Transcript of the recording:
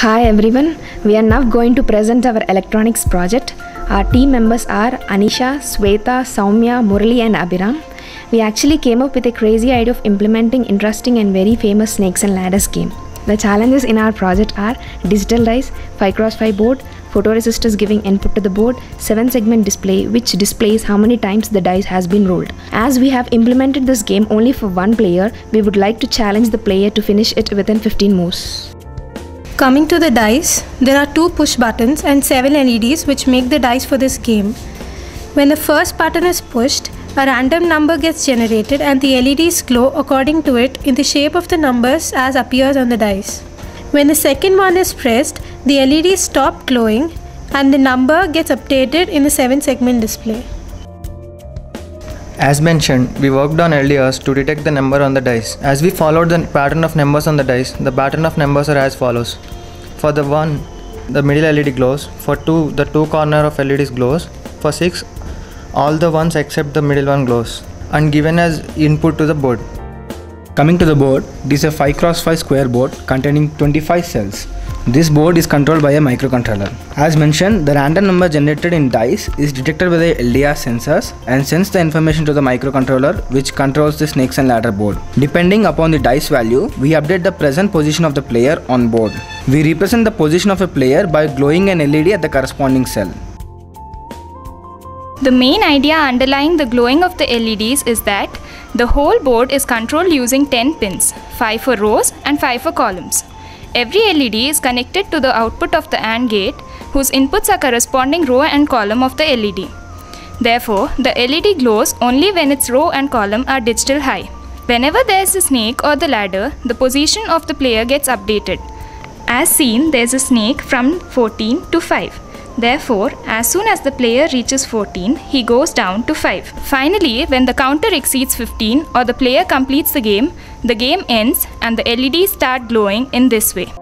Hi everyone, we are now going to present our electronics project. Our team members are Aneesha, Swetha, Soumya, Murali and Abhiram. We actually came up with a crazy idea of implementing interesting and very famous snakes and ladders game. The challenges in our project are digital dice, 5x5 board, photoresistors giving input to the board, 7-segment display which displays how many times the dice has been rolled. As we have implemented this game only for one player, we would like to challenge the player to finish it within 15 moves. Coming to the dice, there are 2 push buttons and 7 LEDs which make the dice for this game. When the first button is pushed, a random number gets generated and the LEDs glow according to it in the shape of the numbers as appears on the dice. When the second one is pressed, the LEDs stop glowing and the number gets updated in the 7-segment display. As mentioned, we worked on LDRs to detect the number on the dice. As we followed the pattern of numbers on the dice, the pattern of numbers are as follows. For the 1, the middle LED glows. For 2, the 2 corner of LEDs glows. For 6, all the ones except the middle one glows, and given as input to the board. Coming to the board, this is a 5x5 square board containing 25 cells. This board is controlled by a microcontroller. As mentioned, the random number generated in dice is detected by the LDR sensors and sends the information to the microcontroller which controls the snakes and ladder board. Depending upon the dice value, we update the present position of the player on board. We represent the position of a player by glowing an LED at the corresponding cell. The main idea underlying the glowing of the LEDs is that the whole board is controlled using 10 pins, 5 for rows and 5 for columns. Every LED is connected to the output of the AND gate, whose inputs are corresponding row and column of the LED. Therefore, the LED glows only when its row and column are digital high. Whenever there is a snake or the ladder, the position of the player gets updated. As seen, there is a snake from 14 to 5. Therefore, as soon as the player reaches 14, he goes down to 5. Finally, when the counter exceeds 15 or the player completes the game ends and the LEDs start glowing in this way.